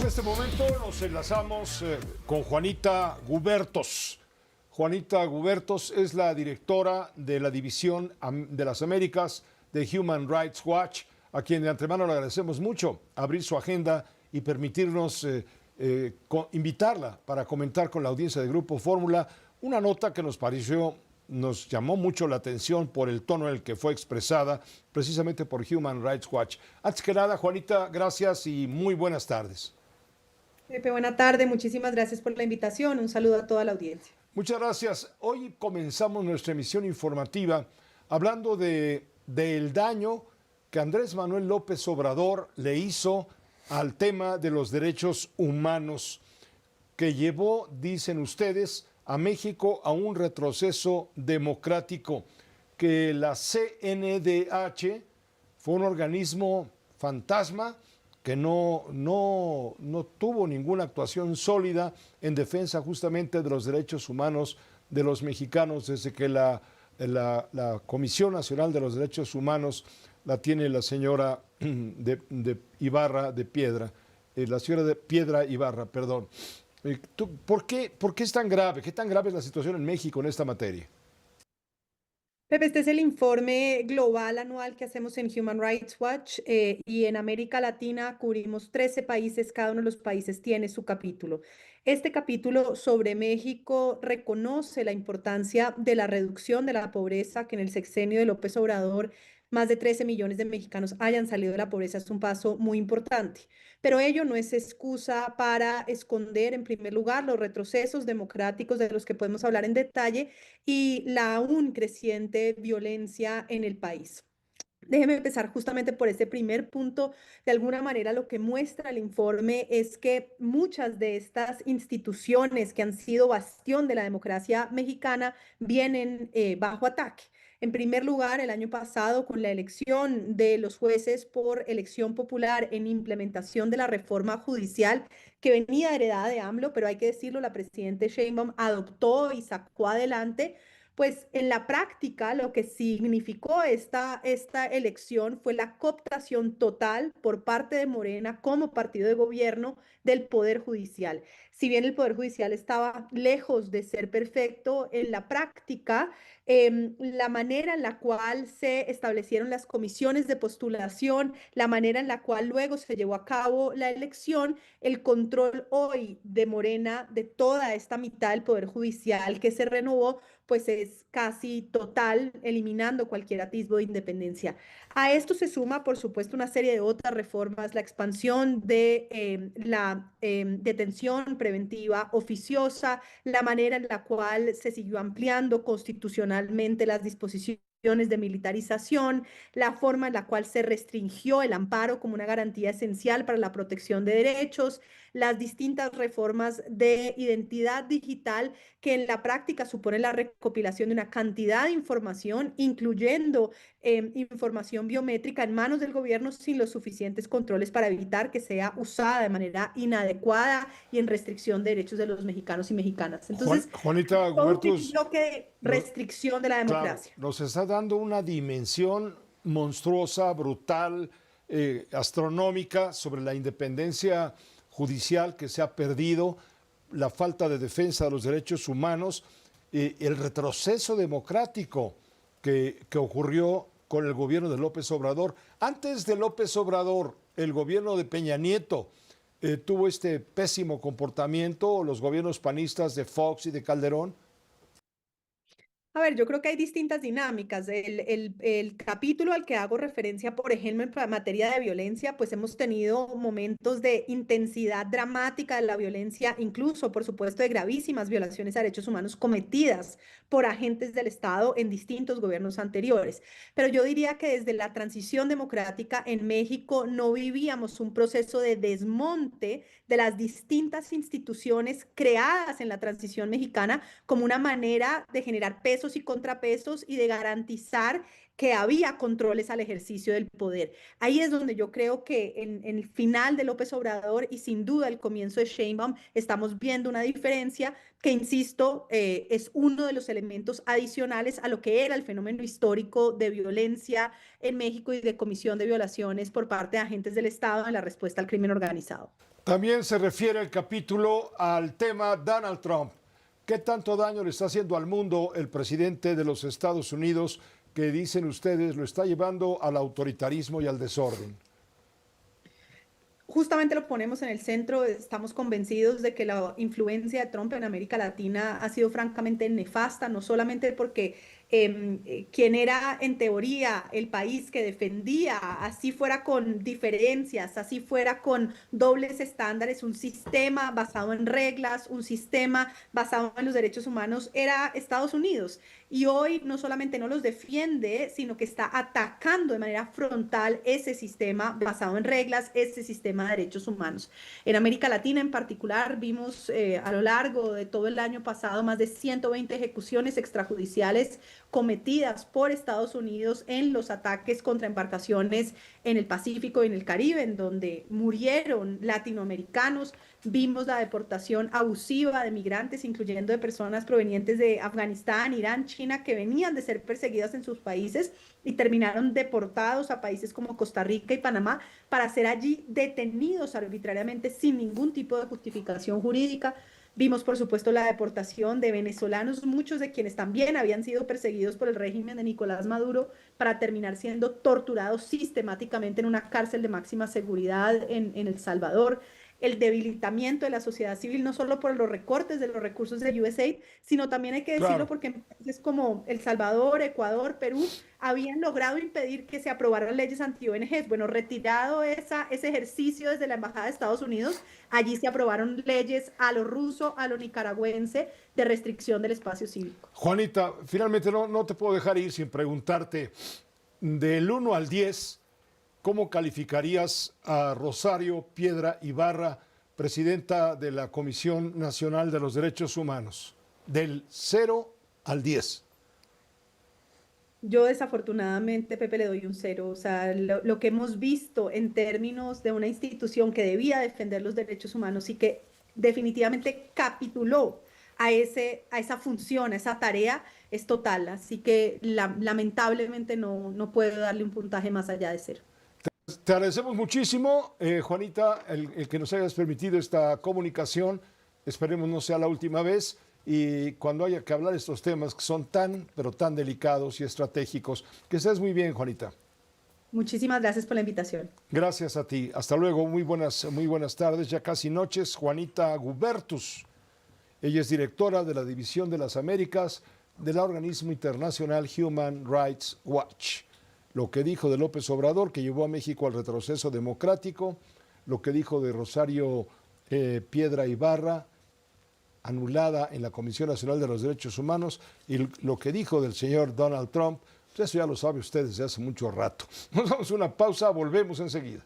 este momento nos enlazamos con Juanita Gubertos. Juanita Gubertos es la directora de la División de las Américas de Human Rights Watch, a quien de antemano le agradecemos mucho abrir su agenda y permitirnos invitarla para comentar con la audiencia de Grupo Fórmula una nota que nos llamó mucho la atención por el tono en el que fue expresada precisamente por Human Rights Watch. Antes que nada, Juanita, gracias y muy buenas tardes. Pepe, buena tarde, muchísimas gracias por la invitación, un saludo a toda la audiencia. Muchas gracias. Hoy comenzamos nuestra emisión informativa hablando del daño que Andrés Manuel López Obrador le hizo al tema de los derechos humanos, que llevó, dicen ustedes, a México a un retroceso democrático, que la CNDH fue un organismo fantasma que no tuvo ninguna actuación sólida en defensa justamente de los derechos humanos de los mexicanos desde que la Comisión Nacional de los Derechos Humanos la tiene la señora de Ibarra de Piedra, la señora de Piedra Ibarra, perdón. ¿Por qué es tan grave? ¿Qué tan grave es la situación en México en esta materia? Pepe, este es el informe global anual que hacemos en Human Rights Watch y en América Latina cubrimos 13 países, cada uno de los países tiene su capítulo. Este capítulo sobre México reconoce la importancia de la reducción de la pobreza, que en el sexenio de López Obrador más de 13 millones de mexicanos hayan salido de la pobreza, es un paso muy importante. Pero ello no es excusa para esconder, en primer lugar, los retrocesos democráticos de los que podemos hablar en detalle y la aún creciente violencia en el país. Déjeme empezar justamente por este primer punto. De alguna manera, lo que muestra el informe es que muchas de estas instituciones que han sido bastión de la democracia mexicana vienen bajo ataque. En primer lugar, el año pasado, con la elección de los jueces por elección popular en implementación de la reforma judicial que venía heredada de AMLO, pero hay que decirlo, la presidenta Sheinbaum adoptó y sacó adelante. Pues en la práctica lo que significó esta elección fue la cooptación total por parte de Morena como partido de gobierno del Poder Judicial. Si bien el Poder Judicial estaba lejos de ser perfecto, en la práctica, la manera en la cual se establecieron las comisiones de postulación, la manera en la cual luego se llevó a cabo la elección, el control hoy de Morena de toda esta mitad del Poder Judicial que se renovó, pues es casi total, eliminando cualquier atisbo de independencia. A esto se suma, por supuesto, una serie de otras reformas, la expansión de la detención preventiva oficiosa, la manera en la cual se siguió ampliando constitucionalmente las disposiciones de militarización, la forma en la cual se restringió el amparo como una garantía esencial para la protección de derechos, las distintas reformas de identidad digital que en la práctica supone la recopilación de una cantidad de información, incluyendo información biométrica en manos del gobierno sin los suficientes controles para evitar que sea usada de manera inadecuada y en restricción de derechos de los mexicanos y mexicanas. Entonces, Juanita todo un Gubertus, bloque de restricción de la claro, democracia. nos está dando una dimensión monstruosa, brutal, astronómica sobre la independencia judicial que se ha perdido, la falta de defensa de los derechos humanos, el retroceso democrático que ocurrió con el gobierno de López Obrador. Antes de López Obrador, el gobierno de Peña Nieto tuvo este pésimo comportamiento, los gobiernos panistas de Fox y de Calderón. A ver, yo creo que hay distintas dinámicas. El capítulo al que hago referencia, por ejemplo, en materia de violencia, pues hemos tenido momentos de intensidad dramática de la violencia, incluso, por supuesto, de gravísimas violaciones a derechos humanos cometidas por agentes del Estado en distintos gobiernos anteriores. Pero yo diría que desde la transición democrática en México no vivíamos un proceso de desmonte de las distintas instituciones creadas en la transición mexicana como una manera de generar peso pesos y contrapesos y de garantizar que había controles al ejercicio del poder. Ahí es donde yo creo que en el final de López Obrador y sin duda el comienzo de Sheinbaum estamos viendo una diferencia que, insisto, es uno de los elementos adicionales a lo que era el fenómeno histórico de violencia en México y de comisión de violaciones por parte de agentes del Estado en la respuesta al crimen organizado. También se refiere el capítulo al tema Donald Trump. ¿Qué tanto daño le está haciendo al mundo el presidente de los Estados Unidos, que dicen ustedes lo está llevando al autoritarismo y al desorden? Justamente lo ponemos en el centro, estamos convencidos de que la influencia de Trump en América Latina ha sido francamente nefasta, no solamente porque quien era en teoría el país que defendía, así fuera con diferencias, así fuera con dobles estándares, un sistema basado en reglas, un sistema basado en los derechos humanos, era Estados Unidos. Y hoy no solamente no los defiende, sino que está atacando de manera frontal ese sistema basado en reglas, ese sistema de derechos humanos. En América Latina en particular vimos a lo largo de todo el año pasado más de 120 ejecuciones extrajudiciales cometidas por Estados Unidos en los ataques contra embarcaciones en el Pacífico y en el Caribe, en donde murieron latinoamericanos. Vimos la deportación abusiva de migrantes, incluyendo de personas provenientes de Afganistán, Irán, China, que venían de ser perseguidas en sus países y terminaron deportados a países como Costa Rica y Panamá para ser allí detenidos arbitrariamente sin ningún tipo de justificación jurídica. Vimos, por supuesto, la deportación de venezolanos, muchos de quienes también habían sido perseguidos por el régimen de Nicolás Maduro, para terminar siendo torturados sistemáticamente en una cárcel de máxima seguridad en El Salvador. El debilitamiento de la sociedad civil, no solo por los recortes de los recursos de USAID, sino también hay que decirlo porque en países como El Salvador, Ecuador, Perú, habían logrado impedir que se aprobaran leyes anti-ONGs. Bueno, retirado ese ejercicio desde la Embajada de Estados Unidos, allí se aprobaron leyes a lo ruso, a lo nicaragüense, de restricción del espacio cívico. Juanita, finalmente no te puedo dejar ir sin preguntarte, del 1 al 10, ¿cómo calificarías a Rosario Piedra Ibarra, presidenta de la Comisión Nacional de los Derechos Humanos? Del 0 al 10. Yo desafortunadamente, Pepe, le doy un 0. O sea, lo que hemos visto en términos de una institución que debía defender los derechos humanos y que definitivamente capituló a esa función, a esa tarea, es total. Así que lamentablemente no puedo darle un puntaje más allá de 0. Te agradecemos muchísimo, Juanita, el que nos hayas permitido esta comunicación. Esperemos no sea la última vez. Y cuando haya que hablar de estos temas que son pero tan delicados y estratégicos, que estés muy bien, Juanita. Muchísimas gracias por la invitación. Gracias a ti. Hasta luego. Muy buenas tardes, ya casi noches. Juanita Gubertus. Ella es directora de la División de las Américas del organismo internacional Human Rights Watch. Lo que dijo de López Obrador, que llevó a México al retroceso democrático, lo que dijo de Rosario Piedra Ibarra, anulada en la Comisión Nacional de los Derechos Humanos, y lo que dijo del señor Donald Trump, pues eso ya lo sabe usted desde hace mucho rato. Nos damos una pausa, volvemos enseguida.